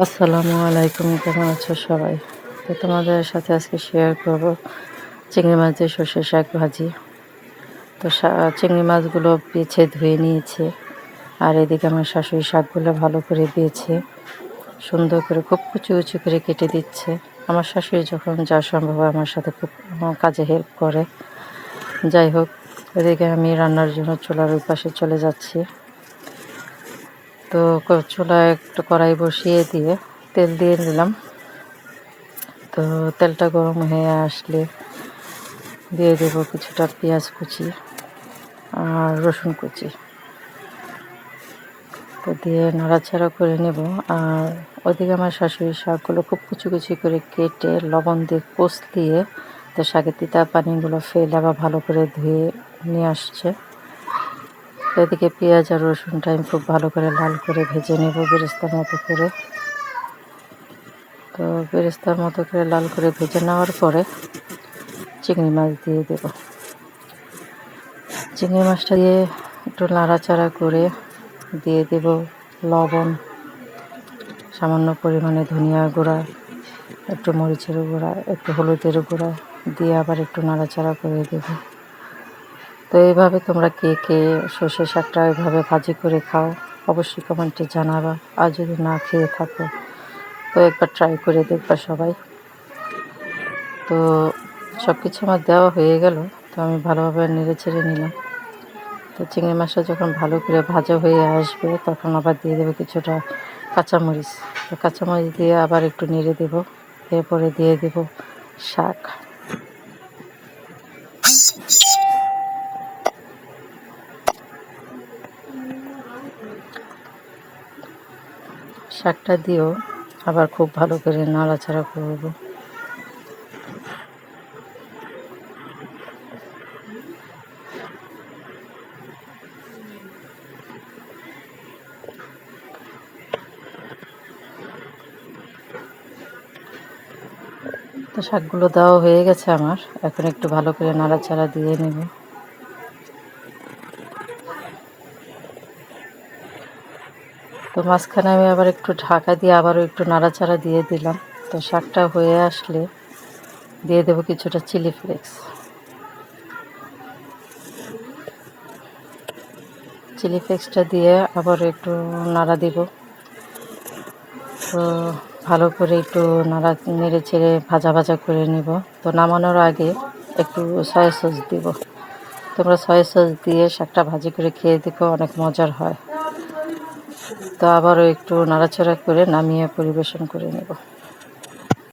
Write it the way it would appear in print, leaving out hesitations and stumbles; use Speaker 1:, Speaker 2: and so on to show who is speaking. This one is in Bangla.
Speaker 1: আসসালামু আলাইকুম, কেমন আছো সবাই? তো তোমাদের সাথে আজকে শেয়ার করব চিংড়ি মাছ দিয়ে সর্ষে শাক ভাজি। তো চিংড়ি মাছগুলো বেছে ধুয়ে নিয়েছি, আর এদিকে আমার শাশুড়ি শাকগুলো ভালো করে বেছে সুন্দর করে খুব কুচি কুচি করে কেটে দিচ্ছে। আমার শাশুড়ি যখন যা সম্ভব আমার সাথে খুব কাজে হেল্প করে। যাই হোক, এদিকে আমি রান্নার জন্য চুলার ওই পাশে চলে যাচ্ছি। তো চুলায় একটু কড়াই বসিয়ে দিয়ে তেল দিয়ে নিলাম। তো তেলটা গরম হয়ে আসলে দিয়ে দেব কিছুটা পেঁয়াজ কুচি আর রসুন কুচি। তো দিয়ে নাড়াচাড়া করে নেব। আর ওদিকে আমার শাশুড়ি শাকগুলো খুব কুচি কুচি করে কেটে লবণ দিয়ে কষলিয়ে তো শাকের তিতা পানিগুলো ফেলে আবার ভালো করে ধুয়ে নিয়ে আসছে। তো এদিকে পেঁয়াজ আর রসুনটা আমি খুব ভালো করে লাল করে ভেজে নেব বেরেস্তার মতো করে। তো বেরেস্তার মতো করে লাল করে ভেজে নেওয়ার পরে চিংড়ি মাছ দিয়ে দেব। চিংড়ি মাছটা দিয়ে একটু নাড়াচাড়া করে দিয়ে দেব লবণ, সামান্য পরিমাণে ধনিয়া গুঁড়া, একটু মরিচের গুঁড়া, একটু হলুদের গুঁড়া দিয়ে আবার একটু নাড়াচাড়া করে দেব। তো এইভাবে তোমরা কে কে সর্ষে শাকটা এইভাবে ভাজি করে খাও অবশ্যই কমেন্টে জানাবা। আর যদি না খেয়ে থাকো তো একবার ট্রাই করে দেখবা সবাই। তো সব কিছু আমার দেওয়া হয়ে গেল। তো আমি ভালোভাবে নেড়ে চেড়ে নিলাম। তো চিংড়ি মাছটা যখন ভালো করে ভাজা হয়ে আসবে তখন আবার দিয়ে দেবো কিছুটা কাঁচামরিচ। তো কাঁচামরিচ দিয়ে আবার একটু নেড়ে দেব। এরপরে দিয়ে দেব শাক। শাকটা দিয়েও আবার খুব ভালো করে নাড়াচাড়া করব। তো শাকগুলো দেওয়া হয়ে গেছে আমার, এখন একটু ভালো করে নাড়াচাড়া দিয়ে নেব। তো মাঝখানে আমি আবার একটু ঢাকা দিয়ে আবারও একটু নাড়াচাড়া দিয়ে দিলাম। তো শাকটা হয়ে আসলে দিয়ে দেবো কিছুটা চিলি ফ্লেক্স। চিলি ফ্লেক্সটা দিয়ে আবার একটু নাড়া দিব। তো ভালো করে একটু নেড়ে চেড়ে ভাজা ভাজা করে নিব। তো নামানোর আগে একটু সয়া সস দিব। তোমরা সয়া সস দিয়ে শাকটা ভাজি করে খেয়ে দেখো, অনেক মজার হয়। তো আবারও একটু নাড়াচাড়া করে নামিয়ে পরিবেশন করে নেব।